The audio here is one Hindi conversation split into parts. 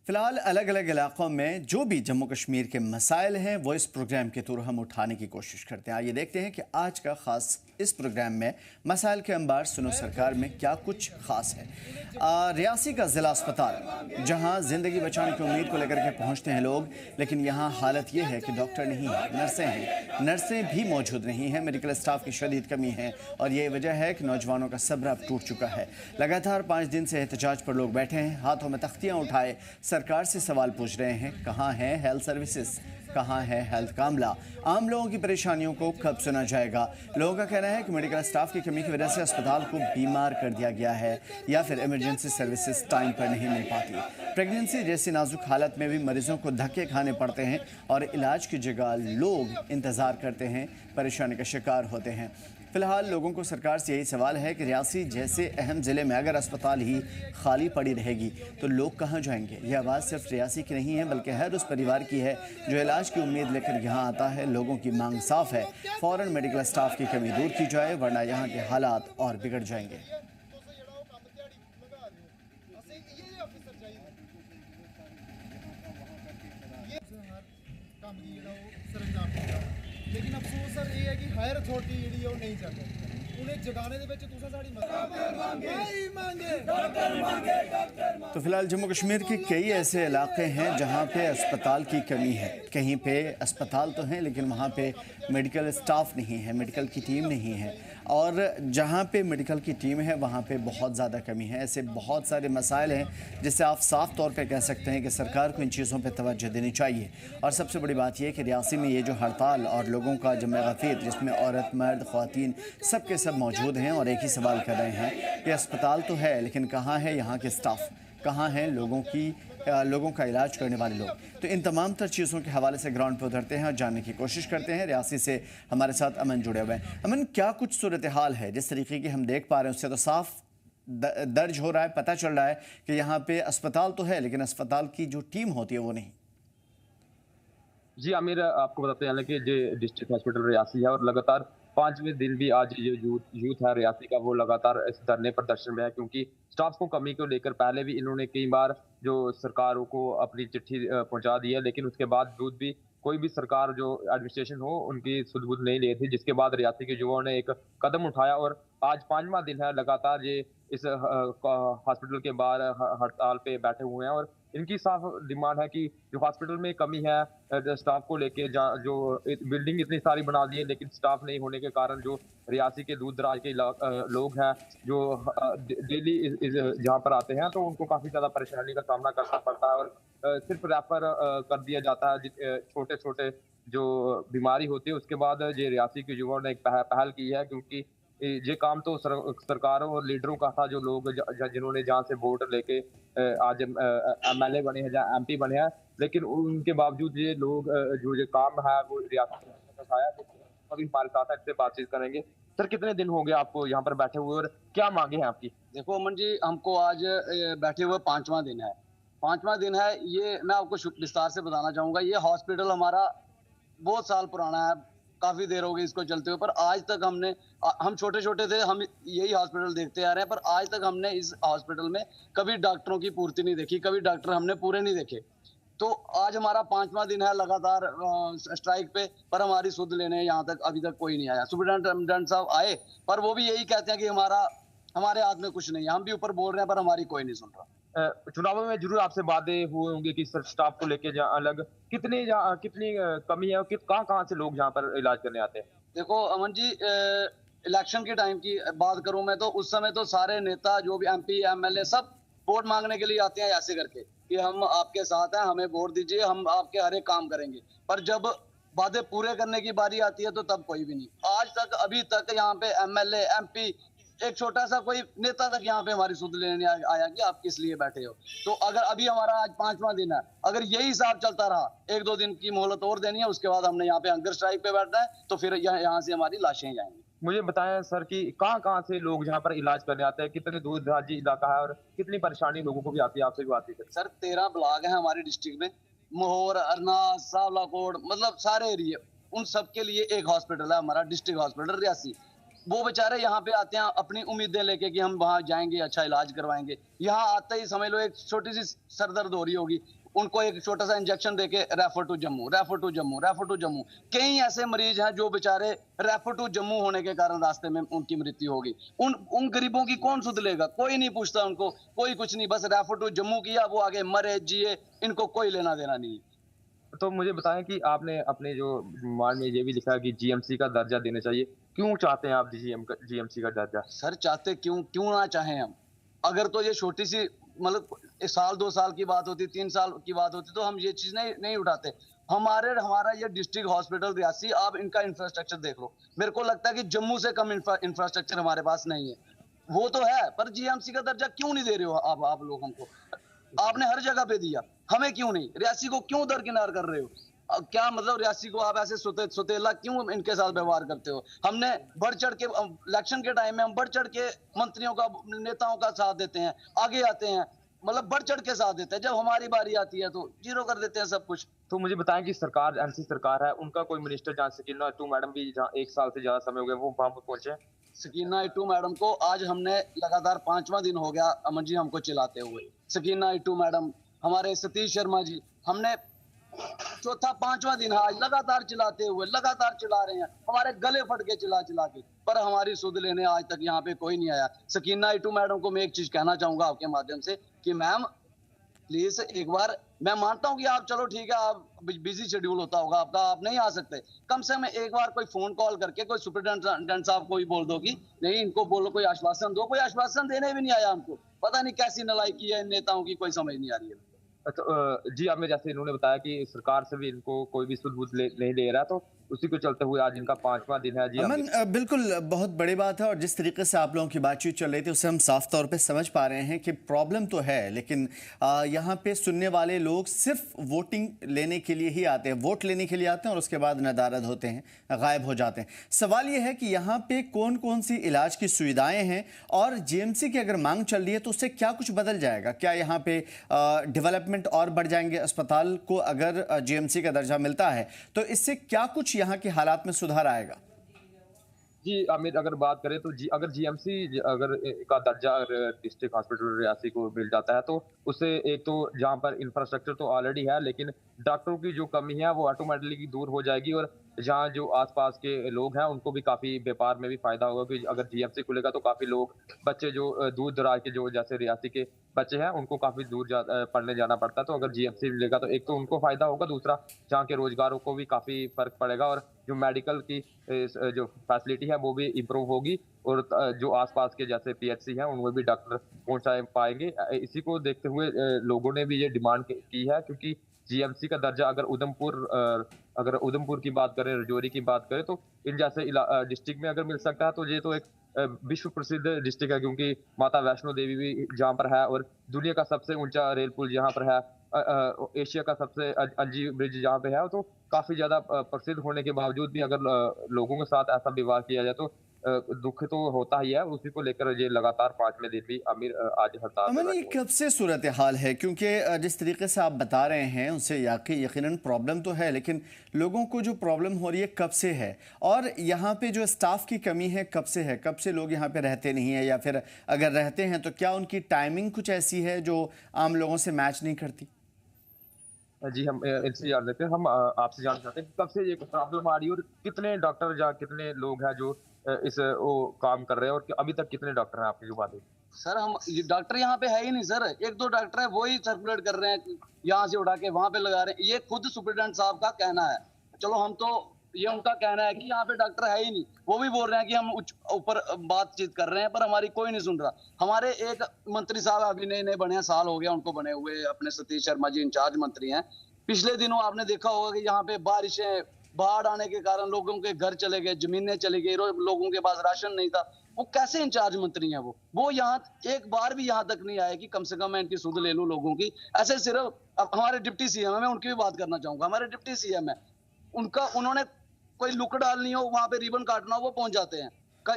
फिलहाल अलग अलग इलाकों में जो भी जम्मू कश्मीर के मसाइल हैं वो इस प्रोग्राम के थ्रू हम उठाने की कोशिश करते हैं। आइए देखते हैं कि आज का खास इस प्रोग्राम में मसाइल के अंबार सुनो सरकार में क्या कुछ खास है। रियासी का ज़िला अस्पताल जहां ज़िंदगी बचाने की उम्मीद को लेकर के पहुंचते हैं लोग, लेकिन यहां हालत ये है कि डॉक्टर नहीं है, नर्सें हैं, नर्सें भी मौजूद नहीं हैं, मेडिकल स्टाफ की शदीद कमी है और ये वजह है कि नौजवानों का सब्र अब टूट चुका है। लगातार 5 दिन से एहतजाज पर लोग बैठे हैं, हाथों में तख्तियाँ उठाए सरकार से सवाल पूछ रहे हैं, कहाँ है हेल्थ सर्विसेज, कहाँ है हेल्थ कामला, आम लोगों की परेशानियों को कब सुना जाएगा। लोगों का कहना है कि मेडिकल स्टाफ की कमी की वजह से अस्पताल को बीमार कर दिया गया है या फिर इमरजेंसी सर्विसेज टाइम पर नहीं मिल पाती। प्रेगनेंसी जैसी नाजुक हालत में भी मरीजों को धक्के खाने पड़ते हैं और इलाज की जगह लोग इंतज़ार करते हैं, परेशानी का शिकार होते हैं। फिलहाल लोगों को सरकार से यही सवाल है कि रियासी जैसे अहम ज़िले में अगर अस्पताल ही खाली पड़ी रहेगी तो लोग कहाँ जाएंगे। यह आवाज़ सिर्फ रियासी की नहीं है बल्कि हर उस परिवार की है जो इलाज की उम्मीद लेकर यहाँ आता है। लोगों की मांग साफ है, फ़ौरन मेडिकल स्टाफ की कमी दूर की जाए वरना यहाँ के हालात और बिगड़ जाएंगे। लेकिन अफसोस सर ये है कि हायर अथॉरिटी जी है वो नहीं चल रही, उन्हें जगाने दे विच तुसां साडी मदद। तो फिलहाल जम्मू कश्मीर के कई ऐसे इलाके हैं जहां पे अस्पताल की कमी है। कहीं पे अस्पताल तो हैं लेकिन वहां पे मेडिकल स्टाफ नहीं है, मेडिकल की टीम नहीं है, और जहां पे मेडिकल की टीम है वहां पे बहुत ज़्यादा कमी है। ऐसे बहुत सारे मसाइल हैं जिससे आप साफ तौर पे कह सकते हैं कि सरकार को इन चीज़ों पे तवज्जो देनी चाहिए। और सबसे बड़ी बात यह कि रियासी में ये जो हड़ताल और लोगों का जमे गफीर जिसमें औरत मर्द ख़वातीन सब के सब मौजूद हैं और एक ही सवाल कर रहे हैं कि अस्पताल तो है लेकिन कहाँ है यहाँ के स्टाफ, कहाँ हैं लोगों का इलाज करने वाले लोग। तो इन तमाम तर चीज़ों के हवाले से ग्राउंड पर उतरते हैं और जानने की कोशिश करते हैं। रियासी से हमारे साथ अमन जुड़े हुए हैं। अमन, क्या कुछ सूरत हाल है? जिस तरीके की हम देख पा रहे हैं उससे तो साफ दर्ज हो रहा है, पता चल रहा है कि यहाँ पे अस्पताल तो है लेकिन अस्पताल की जो टीम होती है वो नहीं। जी आमिर, आपको बताते हैं कि जो डिस्ट्रिक्ट हॉस्पिटल रियासी है और लगातार 5वें दिन भी आज ये यूथ है रियासी का वो लगातार इस धरने प्रदर्शन में है, क्योंकि स्टाफ को कमी को लेकर पहले भी इन्होंने कई बार जो सरकारों को अपनी चिट्ठी पहुंचा दी है, लेकिन उसके बावजूद भी कोई भी सरकार जो एडमिनिस्ट्रेशन हो उनकी सुध-बुध नहीं ली थी, जिसके बाद रियासी के युवाओं ने एक कदम उठाया और आज 5वां दिन है लगातार ये इस हॉस्पिटल के बाहर हड़ताल पे बैठे हुए हैं और इनकी साफ डिमांड है कि जो हॉस्पिटल में कमी है स्टाफ को लेके, जो बिल्डिंग इतनी सारी बना दी है लेकिन स्टाफ नहीं होने के कारण जो रियासी के दूर दराज के लोग हैं जो डेली जहाँ पर आते हैं तो उनको काफी ज्यादा परेशानी का सामना करना पड़ता है और सिर्फ रेफर कर दिया जाता है छोटे छोटे जो बीमारी होती है। उसके बाद ये रियासी के युवाओं ने एक पहल की है, क्योंकि ये काम तो सरकारों और लीडरों का था, जो लोग जिन्होंने जहाँ से वोट लेके आज MLA बने हैं, जहाँ MP बने हैं, लेकिन उनके बावजूद ये लोग जो ये काम है वो रियासत में उठाया। तो अभी हमारे साथ इससे बातचीत करेंगे। सर, कितने दिन हो गए आपको यहाँ पर बैठे हुए और क्या मांगे हैं आपकी? देखो अमन जी, हमको आज बैठे हुए 5वां दिन है। 5वां दिन है ये, मैं आपको विस्तार से बताना चाहूंगा। ये हॉस्पिटल हमारा बहुत साल पुराना है, काफी देर हो गई इसको चलते हुए, पर आज तक हम छोटे छोटे थे, हम यही हॉस्पिटल देखते आ रहे हैं, पर आज तक हमने इस हॉस्पिटल में कभी डॉक्टरों की पूर्ति नहीं देखी, कभी डॉक्टर हमने पूरे नहीं देखे। तो आज हमारा 5वां दिन है लगातार स्ट्राइक पे, पर हमारी सुध लेने यहाँ तक अभी तक कोई नहीं आया। सुपरिटेंडेंट साहब आए पर वो भी यही कहते हैं कि हमारे हाथ में कुछ नहीं है। हम भी ऊपर बोल रहे हैं पर हमारी कोई नहीं सुन रहा। चुनावों में जरूर आपसे बातें हुए होंगे कि स्टाफ को लेके अलग कितनी कमी है और कहाँ से लोग यहाँ पर इलाज करने आते हैं? देखो अमन जी, इलेक्शन के टाइम की बात करूं मैं तो उस समय तो सारे नेता जो भी MP MLA सब वोट मांगने के लिए आते हैं ऐसे करके कि हम आपके साथ हैं, हमें वोट दीजिए, हम आपके हर एक काम करेंगे। पर जब वादे पूरे करने की बारी आती है तो तब कोई भी नहीं। आज तक अभी तक यहाँ पे MLA MP एक छोटा सा कोई नेता तक यहाँ पे हमारी सुध लेने आया कि आप किस लिए बैठे हो। तो अगर अभी हमारा आज 5वां दिन है, अगर यही हिसाब चलता रहा, 1-2 दिन की मोहलत और देनी है, उसके बाद हमने यहाँ पे हंगर स्ट्राइक पे बैठना है, तो फिर यहाँ से हमारी लाशें जाएंगी। मुझे बताएं सर कि कहाँ से लोग यहाँ पर इलाज करने आते हैं, कितने दूर दराजी इलाका है और कितनी परेशानी लोगों को भी आती है? आपसे भी बात करें सर। 13 ब्लॉक है हमारे डिस्ट्रिक्ट में, मोहर, अरनास, सावलाकोट, मतलब सारे एरिया, उन सब के लिए एक हॉस्पिटल है हमारा डिस्ट्रिक्ट हॉस्पिटल रियासी। वो बेचारे यहाँ पे आते हैं अपनी उम्मीदें लेके कि हम वहां जाएंगे, अच्छा इलाज करवाएंगे। यहाँ आते ही समझ लो एक छोटी सी सरदर्द हो रही होगी, उनको एक छोटा सा इंजेक्शन देके refer to Jammu, refer to Jammu, refer to Jammu. कई ऐसे मरीज हैं जो बेचारे रेफर टू जम्मू होने के कारण रास्ते में उनकी मृत्यु होगी। उन गरीबों की कौन सुध लेगा? कोई नहीं पूछता उनको, कोई कुछ नहीं, बस रेफर टू जम्मू किया, वो आगे मरे जिए, इनको कोई लेना देना नहीं। तो मुझे बताएं कि आपने अपने जो मान में ये भी लिखा है कि जीएमसी का दर्जा देना चाहिए, क्यों चाहते हैं आप जीएमसी का दर्जा? सर चाहते क्यों ना चाहें हम। अगर तो ये छोटी सी मतलब 1 साल 2 साल की बात होती, 3 साल की बात होती, तो हम ये चीज नहीं उठाते। हमारा ये डिस्ट्रिक्ट हॉस्पिटल रियासी, आप इनका इंफ्रास्ट्रक्चर देख लो, मेरे को लगता है कि जम्मू से कम इंफ्रास्ट्रक्चर हमारे पास नहीं है। वो तो है, पर जीएमसी का दर्जा क्यों नहीं दे रहे हो आप लोगों को? आपने हर जगह पे दिया, हमें क्यों नहीं? रियासी को क्यों दरकिनार कर रहे हो? क्या मतलब रियासी को आप ऐसे सुतेला क्यों इनके साथ व्यवहार करते हो? हमने बढ़ चढ़ के इलेक्शन के टाइम में हम बढ़ चढ़ के मंत्रियों का, नेताओं का साथ देते हैं, आगे आते हैं, मतलब बढ़ चढ़ के साथ देते हैं। जब हमारी बारी आती है तो जीरो कर देते हैं सब कुछ। तो मुझे बताएं कि सरकार, एनसी सरकार है, उनका कोई मिनिस्टर जहाँ सकीना टू मैडम भी जहाँ 1 साल से ज्यादा समय हो गया वो वहां पर पहुंचे? सकीना इटू मैडम को आज हमने लगातार 5वां दिन हो गया अमन जी हमको चिल्लाते हुए। सकीना इटू मैडम, हमारे सतीश शर्मा जी, हमने 4था-5वां दिन है आज लगातार चिल्लाते हुए, लगातार चिल्ला रहे हैं, हमारे गले फट के चिल्ला के, पर हमारी सुध लेने आज तक यहाँ पे कोई नहीं आया। सकीना इटू मैडम को मैं एक चीज कहना चाहूंगा आपके माध्यम से कि मैम प्लीज एक बार, मैं मानता हूँ कि आप चलो ठीक है, आप बिजी शेड्यूल होता होगा आपका, आप नहीं आ सकते, कम से कम एक बार कोई फोन कॉल करके कोई सुपरिटेंडेंट साहब को ही बोल दो कि नहीं, इनको बोलो कोई आश्वासन दो। कोई आश्वासन देने भी नहीं आया हमको, पता नहीं कैसी नालायकी है इन नेताओं की, कोई समझ नहीं आ रही है। तो जी, आपने जैसे इन्होंने बताया कि सरकार से भी इनको कोई भी सुध नहीं ले रहा, तो उसी को चलते हुए आज इनका 5वां दिन है। जी अमन, बिल्कुल बहुत बड़ी बात है, और जिस तरीके से आप लोगों की बातचीत चल रही थी उससे हम साफ तौर पे समझ पा रहे हैं कि प्रॉब्लम तो है, लेकिन यहाँ पे सुनने वाले लोग सिर्फ वोटिंग लेने के लिए ही आते हैं, वोट लेने के लिए आते हैं और उसके बाद नदारद होते हैं, गायब हो जाते हैं। सवाल ये है कि यहाँ पे कौन कौन सी इलाज की सुविधाएं हैं, और जीएमसी की अगर मांग चल रही है तो उससे क्या कुछ बदल जाएगा? क्या यहाँ पे डेवलपमेंट और बढ़ जाएंगे? अस्पताल को अगर जीएमसी का दर्जा मिलता है तो इससे क्या कुछ यहाँ के हालात में सुधार आएगा? जी आमिर, अगर बात करें तो अगर जीएमसी अगर का दर्जा डिस्ट्रिक्ट हॉस्पिटल रियासी को मिल जाता है तो उससे एक तो जहाँ पर इंफ्रास्ट्रक्चर तो ऑलरेडी है, लेकिन डॉक्टरों की जो कमी है वो ऑटोमेटिकली दूर हो जाएगी, और जहाँ जो आसपास के लोग हैं उनको भी काफी व्यापार में भी फायदा होगा कि अगर जीएमसी खुलेगा तो काफी लोग, बच्चे जो दूर दराज के जो जैसे रियासी के बच्चे हैं उनको काफी दूर पढ़ने जाना पड़ता है, तो अगर जीएमसी मिलेगा तो एक तो उनको फायदा होगा, दूसरा जहाँ के रोजगारों को भी काफी फर्क पड़ेगा, और जो मेडिकल की जो फैसिलिटी है वो भी इम्प्रूव होगी, और जो आसपास के जैसे पीएचसी हैं उनमें भी डॉक्टर पहुंचा पाएंगे। इसी को देखते हुए लोगों ने भी ये डिमांड की है, क्योंकि जीएमसी का दर्जा अगर उधमपुर की बात करें, राजौरी की बात करें, तो इन जैसे डिस्ट्रिक्ट में अगर मिल सकता है तो ये तो एक विश्व प्रसिद्ध डिस्ट्रिक्ट है, क्योंकि माता वैष्णो देवी भी जहाँ पर है, और दुनिया का सबसे ऊंचा रेल पुल जहाँ पर है, एशिया का सबसे अंजी ब्रिज जहाँ पे है, तो काफी ज्यादा प्रसिद्ध होने के बावजूद भी अगर लोगों के साथ ऐसा व्यवहार किया जाए तो दुख तो होता ही है। उसी को लेकर ये लगातार 5वें दिन भी आमिर आज हड़ताल। अमन, ये कब से सूरत हाल है? क्योंकि जिस तरीके से आप बता रहे हैं उससे यकीनन प्रॉब्लम तो है, लेकिन लोगों को जो प्रॉब्लम हो रही है कब से है, और यहाँ पे जो स्टाफ की कमी है कब से है? कब से लोग यहाँ पे रहते नहीं है, या फिर अगर रहते हैं तो क्या उनकी टाइमिंग कुछ ऐसी है जो आम लोगों से मैच नहीं करती? जी, हम इनसे जान लेते हैं, हम आपसे जानना चाहते हैं कब से ये प्रॉब्लम आ रही है, और कितने डॉक्टर या कितने लोग हैं जो इस वो काम कर रहे हैं, और अभी तक कितने डॉक्टर हैं आपकी जो बात है? सर हम डॉक्टर यहाँ पे है ही नहीं सर, 1-2 डॉक्टर है, वो ही सर्कुलेट कर रहे हैं, यहाँ से उठा के वहां पे लगा रहे हैं। ये खुद सुपरिटेंडेंट साहब का कहना है, चलो हम तो, ये उनका कहना है कि यहाँ पे डॉक्टर है ही नहीं, वो भी बोल रहे हैं कि हम ऊपर बातचीत कर रहे हैं, पर हमारी कोई नहीं सुन रहा। हमारे एक मंत्री साहब अभी नए बने हैं, साल हो गया उनको बने हुए, अपने सतीश शर्मा जी इंचार्ज मंत्री हैं। पिछले दिनों आपने देखा होगा कि यहाँ पे बारिशें, बाढ़ आने के कारण लोगों के घर चले गए, जमीनें चली गई, लोगों के पास राशन नहीं था। वो कैसे इंचार्ज मंत्री हैं? वो यहाँ एक बार भी यहाँ तक नहीं आए कि कम से कम मैं इनकी सुध ले लूं लोगों की। ऐसे सिर्फ हमारे डिप्टी सीएम है, मैं उनकी भी बात करना चाहूंगा, हमारे डिप्टी सीएम है, उन्होंने कोई लुक डालनी हो, वहां पे रिबन काटना हो, वो पहुंच जाते हैं।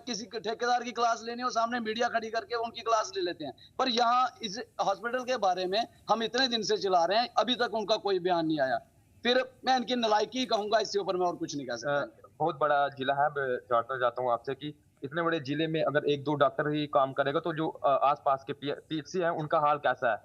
किसी ठेकेदार की क्लास लेनी हो, सामने मीडिया खड़ी करके उनकी क्लास ले लेते हैं। पर यहाँ इस हॉस्पिटल के बारे में हम इतने दिन से चिल्ला रहे हैं, अभी तक उनका कोई बयान नहीं आया। फिर मैं इनकी नालायकी कहूंगा, इससे ऊपर मैं और कुछ नहीं कह सकता। बहुत बड़ा जिला है, मैं जानना चाहता हूँ आपसे कि इतने बड़े जिले में अगर 1-2 डॉक्टर ही काम करेगा तो जो आस-पास के पीएचसी हैं उनका हाल कैसा है?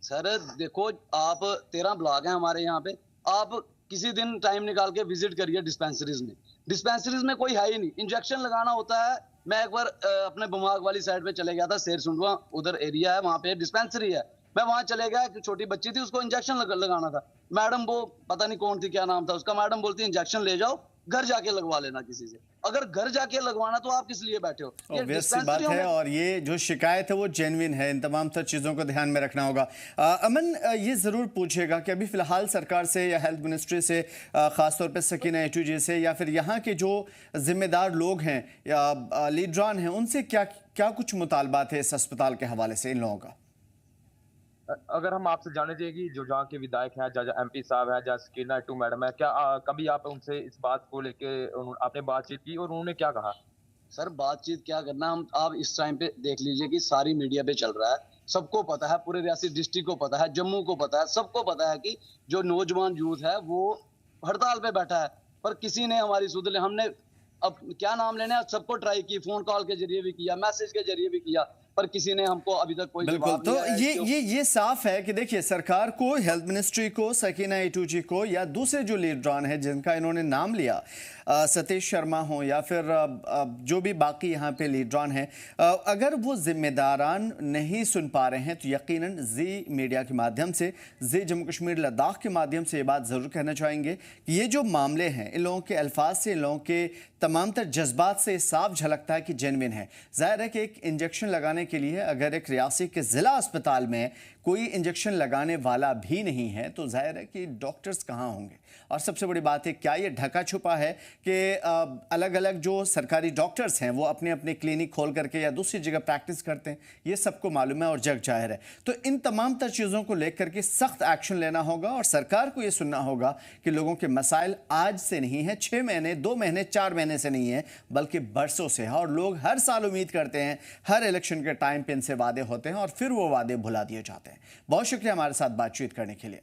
सर देखो, आप 13 ब्लॉक हैं हमारे यहाँ पे। आप किसी दिन टाइम निकाल के विजिट करिए डिस्पेंसरीज में। डिस्पेंसरीज में कोई है ही नहीं। इंजेक्शन लगाना होता है। मैं एक बार अपने बमाग वाली साइड पे चले गया था, शेर सुंडवा उधर एरिया है, वहां पे डिस्पेंसरी है। मैं वहां चले गया, एक छोटी बच्ची थी, उसको इंजेक्शन लगाना था। मैडम वो पता नहीं कौन थी, क्या नाम था उसका, मैडम बोलती इंजेक्शन ले जाओ, घर जाके लगवा लेना किसी से। अगर घर जाके लगवाना तो आप किस लिए बैठे हो? ये ऑब्वियस सी बात डिस्पेंसरियों है में और ये जो शिकायत है वो जेन्युइन है। इन तमाम तर चीज़ों को ध्यान में रखना होगा। अमन, ये ज़रूर पूछेगा कि अभी फ़िलहाल सरकार से या हेल्थ मिनिस्ट्री से, ख़ासतौर पे सकीना ए2जे से या फिर यहाँ के जो ज़िम्मेदार लोग हैं या लीडरान हैं, उनसे क्या क्या कुछ मुतालबात है इस अस्पताल के हवाले से इन लोगों का? अगर हम आपसे जानना चाहिए कि जो जहाँ के विधायक हैं, जहाँ एमपी साहब हैं, जहाँ सकीना टू मैडम है, क्या कभी आप उनसे इस बात को लेके आपने बातचीत की और उन्होंने क्या कहा? सर बातचीत क्या करना, हम आप इस टाइम पे देख लीजिए कि सारी मीडिया पे चल रहा है, सबको पता है, पूरे रियासी डिस्ट्रिक्ट को पता है, जम्मू को पता है, सबको पता है कि जो नौजवान यूथ है वो हड़ताल पे बैठा है। पर किसी ने हमारी सुध ले, हमने अब क्या नाम लेने, सबको ट्राई की, फोन कॉल के जरिए भी किया, मैसेज के जरिए भी किया, पर किसी ने हमको अभी तक कोई बिल्कुल। जवाब तो नहीं आया। ये साफ है कि देखिए, सरकार को, हेल्थ मिनिस्ट्री को, सकीना ए2जे को या दूसरे जो लीडरान हैं जिनका इन्होंने नाम लिया, सतीश शर्मा हो या फिर जो भी बाकी यहाँ पे लीडरान हैं, अगर वो जिम्मेदारान नहीं सुन पा रहे हैं तो यकीनन जी मीडिया के माध्यम से, जी जम्मू कश्मीर लद्दाख के माध्यम से ये बात ज़रूर कहना चाहेंगे कि ये जो मामले हैं, इन लोगों के अल्फाज से, इन लोगों के तमाम तर जज्बात से साफ झलकता है कि जेन्युइन है। जाहिर है कि एक इंजेक्शन लगाने के लिए अगर एक रियासी के ज़िला अस्पताल में कोई इंजेक्शन लगाने वाला भी नहीं है तो जाहिर है कि डॉक्टर्स कहाँ होंगे। और सबसे बड़ी बात है, क्या ये ढका छुपा है कि अलग अलग जो सरकारी डॉक्टर्स हैं वो अपने अपने क्लिनिक खोल करके या दूसरी जगह प्रैक्टिस करते हैं? ये सबको मालूम है और जग जाहिर है। तो इन तमाम तर चीज़ों को लेकर के सख्त एक्शन लेना होगा और सरकार को ये सुनना होगा कि लोगों के मसाइल आज से नहीं है, 6 महीने, 2 महीने, 4 महीने से नहीं है, बल्कि बरसों से है। और लोग हर साल उम्मीद करते हैं, हर इलेक्शन के टाइम पे इनसे वादे होते हैं और फिर वो वादे भुला दिए जाते हैं। बहुत शुक्रिया हमारे साथ बातचीत करने के लिए।